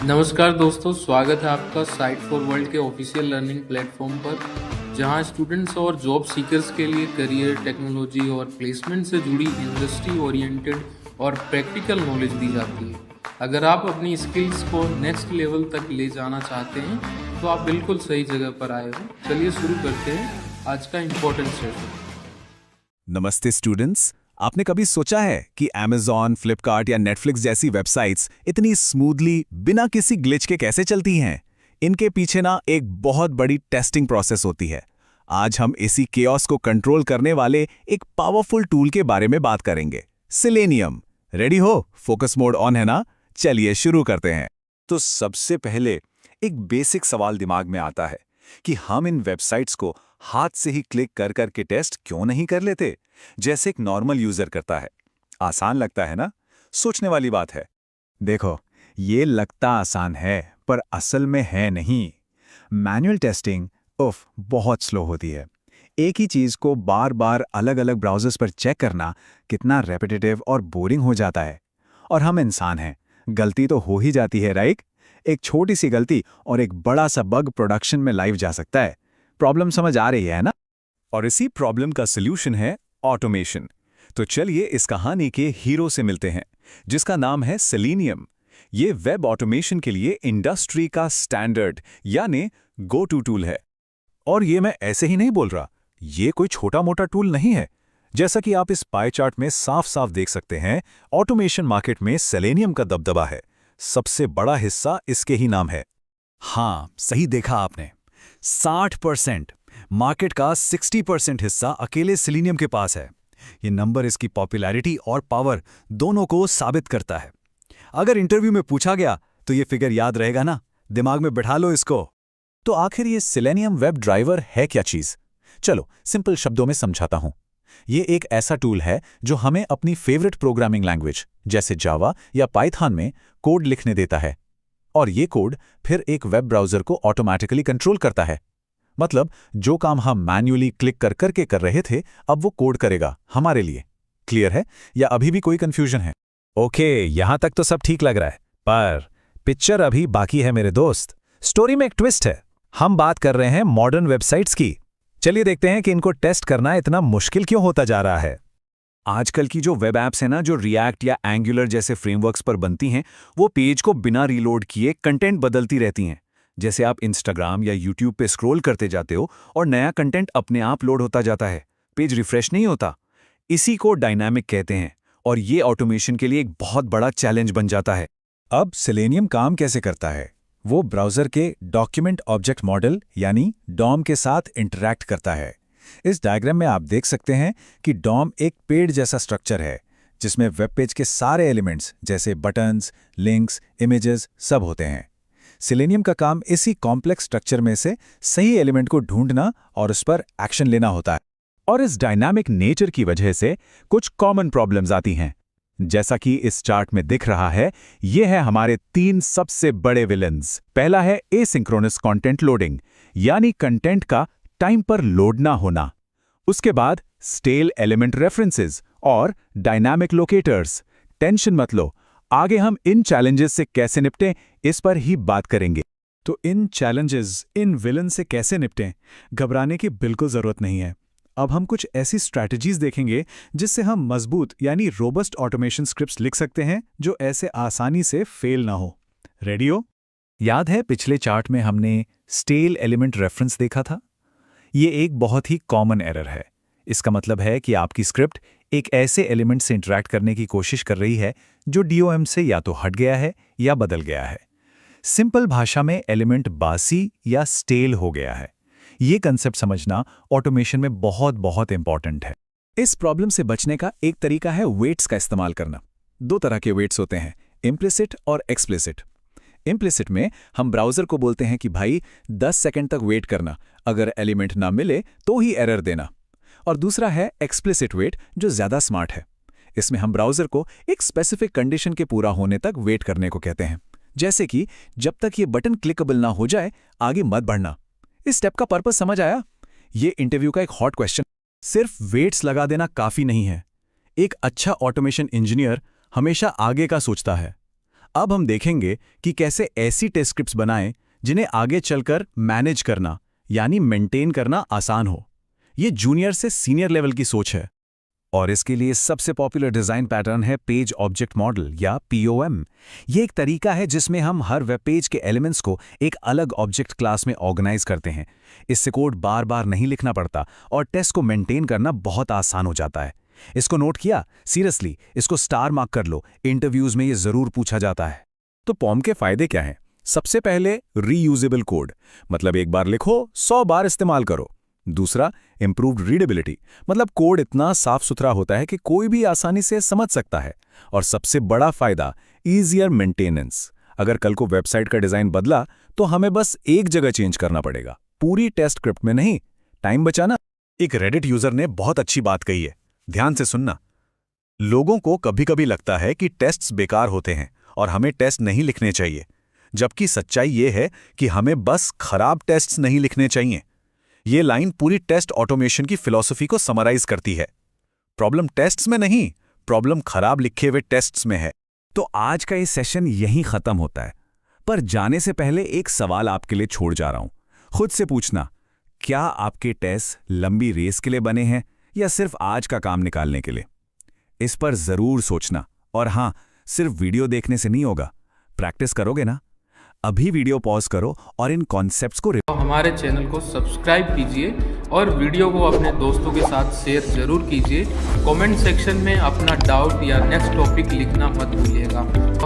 नमस्कार दोस्तों, स्वागत है आपका साइट फॉर वर्ल्ड के ऑफिशियल लर्निंग प्लेटफॉर्म पर, जहां स्टूडेंट्स और जॉब सीकर्स के लिए करियर, टेक्नोलॉजी और प्लेसमेंट से जुड़ी इंडस्ट्री ओरिएंटेड और प्रैक्टिकल नॉलेज दी जाती है। अगर आप अपनी स्किल्स को नेक्स्ट लेवल तक ले जाना चाहते हैं तो आप बिल्कुल सही जगह पर आए हो। चलिए शुरू करते हैं आज का इम्पोर्टेंट सेशन। नमस्ते स्टूडेंट्स। आपने कभी सोचा है कि Amazon, फ्लिपकार्ट या नेटफ्लिक्स जैसी वेबसाइट्स इतनी स्मूथली बिना किसी ग्लिच के कैसे चलती हैं? इनके पीछे ना एक बहुत बड़ी टेस्टिंग प्रोसेस होती है। आज हम इसी केओस को कंट्रोल करने वाले एक पावरफुल टूल के बारे में बात करेंगे, सेलेनियम। रेडी हो? फोकस मोड ऑन है ना? चलिए शुरू करते हैं। तो सबसे पहले एक बेसिक सवाल दिमाग में आता है कि हम इन वेबसाइट्स को हाथ से ही क्लिक कर करके टेस्ट क्यों नहीं कर लेते, जैसे एक नॉर्मल यूजर करता है। आसान लगता है ना? सोचने वाली बात है। देखो, ये लगता आसान है पर असल में है नहीं। मैनुअल टेस्टिंग बहुत स्लो होती है। एक ही चीज को बार बार अलग अलग ब्राउजर्स पर चेक करना कितना रेपिटेटिव और बोरिंग हो जाता है। और हम इंसान हैं, गलती तो हो ही जाती है, राइट? एक छोटी सी गलती और एक बड़ा सा बग प्रोडक्शन में लाइव जा सकता है। प्रॉब्लम समझ आ रही है ना? और इसी प्रॉब्लम का सॉल्यूशन है ऑटोमेशन। तो चलिए इस कहानी के हीरो से मिलते हैं, जिसका नाम है सेलेनियम। ये वेब ऑटोमेशन के लिए इंडस्ट्री का स्टैंडर्ड यानी गो टू टूल है। और ये मैं ऐसे ही नहीं बोल रहा, ये कोई छोटा मोटा टूल नहीं है। जैसा कि आप इस पाई चार्ट में साफ साफ देख सकते हैं, ऑटोमेशन मार्केट में सेलेनियम का दबदबा है। सबसे बड़ा हिस्सा इसके ही नाम है। हाँ, सही देखा आपने। 60%। मार्केट का 60% हिस्सा अकेले सेलेनियम के पास है। ये नंबर इसकी पॉपुलैरिटी और पावर दोनों को साबित करता है। अगर इंटरव्यू में पूछा गया तो ये फिगर याद रहेगा ना? दिमाग में बिठा लो इसको। तो आखिर ये सेलेनियम वेब ड्राइवर है क्या चीज? चलो सिंपल शब्दों में समझाता हूं। ये एक ऐसा टूल है जो हमें अपनी फेवरेट प्रोग्रामिंग लैंग्वेज जैसे जावा या पाइथन में कोड लिखने देता है। और ये कोड फिर एक वेब ब्राउज़र को ऑटोमैटिकली कंट्रोल करता है। मतलब जो काम हम मैन्युअली क्लिक कर करके कर रहे थे, अब वो कोड करेगा हमारे लिए। क्लियर है या अभी भी कोई कंफ्यूजन है? ओके, यहां तक तो सब ठीक लग रहा है, पर पिक्चर अभी बाकी है मेरे दोस्त। स्टोरी में एक ट्विस्ट है। हम बात कर रहे हैं मॉडर्न वेबसाइट्स की। चलिए देखते हैं कि इनको टेस्ट करना इतना मुश्किल क्यों होता जा रहा है। आजकल की जो वेब ऐप्स हैं ना, जो रिएक्ट या एंगुलर जैसे फ्रेमवर्क्स पर बनती हैं, वो पेज को बिना रीलोड किए कंटेंट बदलती रहती हैं। जैसे आप इंस्टाग्राम या यूट्यूब पे स्क्रॉल करते जाते हो और नया कंटेंट अपने आप लोड होता जाता है, पेज रिफ्रेश नहीं होता। इसी को डायनामिक कहते हैं और ये ऑटोमेशन के लिए एक बहुत बड़ा चैलेंज बन जाता है। अब सेलेनियम काम कैसे करता है? वो ब्राउज़र के डॉक्यूमेंट ऑब्जेक्ट मॉडल यानी डॉम के साथ इंटरैक्ट करता है। इस डायग्राम में आप देख सकते हैं कि डॉम एक पेड़ जैसा स्ट्रक्चर है, जिसमें वेब पेज के सारे एलिमेंट्स जैसे बटन्स, लिंक्स, इमेजेस सब होते हैं। सेलेनियम का काम इसी कॉम्प्लेक्स स्ट्रक्चर में से सही एलिमेंट को ढूंढना और उस पर एक्शन लेना होता है। और इस डायनामिक नेचर की वजह से कुछ कॉमन प्रॉब्लम्स आती हैं। जैसा कि इस चार्ट में दिख रहा है, ये है हमारे 3 सबसे बड़े विलन्स। पहला है एसिंक्रोनस कंटेंट लोडिंग, यानी कंटेंट का टाइम पर लोड ना होना। उसके बाद स्टेल एलिमेंट रेफरेंसेस और डायनामिक लोकेटर्स। टेंशन मत लो, आगे हम इन चैलेंजेस से कैसे निपटें इस पर ही बात करेंगे। तो इन चैलेंजेस, इन विलन से कैसे निपटें, घबराने की बिल्कुल जरूरत नहीं है। अब हम कुछ ऐसी स्ट्रैटेजीज देखेंगे जिससे हम मजबूत यानी रोबस्ट ऑटोमेशन स्क्रिप्ट्स लिख सकते हैं जो ऐसे आसानी से फेल ना हो। रेडी हो? याद है पिछले चार्ट में हमने स्टेल एलिमेंट रेफरेंस देखा था? ये एक बहुत ही कॉमन एरर है। इसका मतलब है कि आपकी स्क्रिप्ट एक ऐसे एलिमेंट से इंटरैक्ट करने की कोशिश कर रही है जो डीओएम से या तो हट गया है या बदल गया है। सिंपल भाषा में एलिमेंट बासी या स्टेल हो गया है। ये कंसेप्ट समझना ऑटोमेशन में बहुत बहुत इंपॉर्टेंट है। इस प्रॉब्लम से बचने का एक तरीका है वेट्स का इस्तेमाल करना। 2 तरह के वेट्स होते हैं, इम्प्लिसिट और एक्सप्लिसिट। इम्प्लिसिट में हम ब्राउज़र को बोलते हैं कि भाई 10 सेकंड तक वेट करना, अगर एलिमेंट ना मिले तो ही एरर देना। और दूसरा है एक्सप्लिसिट वेट, जो ज़्यादा स्मार्ट है। इसमें हम ब्राउज़र को एक स्पेसिफिक कंडीशन के पूरा होने तक वेट करने को कहते हैं। जैसे कि जब तक ये बटन क्लिकेबल ना हो जाए आगे मत बढ़ना। इस स्टेप का पर्पस समझ आया? ये इंटरव्यू का एक हॉट क्वेश्चन। सिर्फ वेट्स लगा देना काफ़ी नहीं है। एक अच्छा ऑटोमेशन इंजीनियर हमेशा आगे का सोचता है। अब हम देखेंगे कि कैसे ऐसी टेस्ट स्क्रिप्ट्स बनाएं जिन्हें आगे चलकर मैनेज करना यानी मेंटेन करना आसान हो। ये जूनियर से सीनियर लेवल की सोच है। और इसके लिए सबसे पॉपुलर डिजाइन पैटर्न है पेज ऑब्जेक्ट मॉडल या POM। ये एक तरीका है जिसमें हम हर वेब पेज के एलिमेंट्स को एक अलग ऑब्जेक्ट क्लास में ऑर्गेनाइज करते हैं। इससे कोड बार बार नहीं लिखना पड़ता और टेस्ट को मेंटेन करना बहुत आसान हो जाता है। इसको नोट किया? सीरियसली इसको स्टार मार्क कर लो, इंटरव्यूज में ये जरूर पूछा जाता है। तो POM के फायदे क्या हैं? सबसे पहले रीयूजेबल कोड, मतलब एक बार लिखो 100 बार इस्तेमाल करो। दूसरा, इंप्रूव्ड रीडेबिलिटी, मतलब कोड इतना साफ सुथरा होता है कि कोई भी आसानी से समझ सकता है। और सबसे बड़ा फायदा, ईजियर मेंटेनेंस। अगर कल को वेबसाइट का डिजाइन बदला तो हमें बस एक जगह चेंज करना पड़ेगा, पूरी टेस्ट स्क्रिप्ट में नहीं। टाइम बचाना। एक रेडिट यूजर ने बहुत अच्छी बात कही है, ध्यान से सुनना। लोगों को कभी कभी लगता है कि टेस्ट्स बेकार होते हैं और हमें टेस्ट नहीं लिखने चाहिए, जबकि सच्चाई ये है कि हमें बस खराब टेस्ट्स नहीं लिखने चाहिए। ये लाइन पूरी टेस्ट ऑटोमेशन की फिलॉसफी को समराइज करती है। प्रॉब्लम टेस्ट्स में नहीं, प्रॉब्लम खराब लिखे हुए टेस्ट्स में है। तो आज का ये सेशन यहीं खत्म होता है, पर जाने से पहले एक सवाल आपके लिए छोड़ जा रहा हूं। खुद से पूछना, क्या आपके टेस्ट लंबी रेस के लिए बने हैं या सिर्फ आज का काम निकालने के लिए? इस पर जरूर सोचना। और हां, सिर्फ वीडियो देखने से नहीं होगा, प्रैक्टिस करोगे ना? अभी वीडियो पॉज करो और इन कॉन्सेप्ट्स को हमारे चैनल को सब्सक्राइब कीजिए और वीडियो को अपने दोस्तों के साथ शेयर जरूर कीजिए। कमेंट सेक्शन में अपना डाउट या नेक्स्ट टॉपिक लिखना मत भूलिएगा।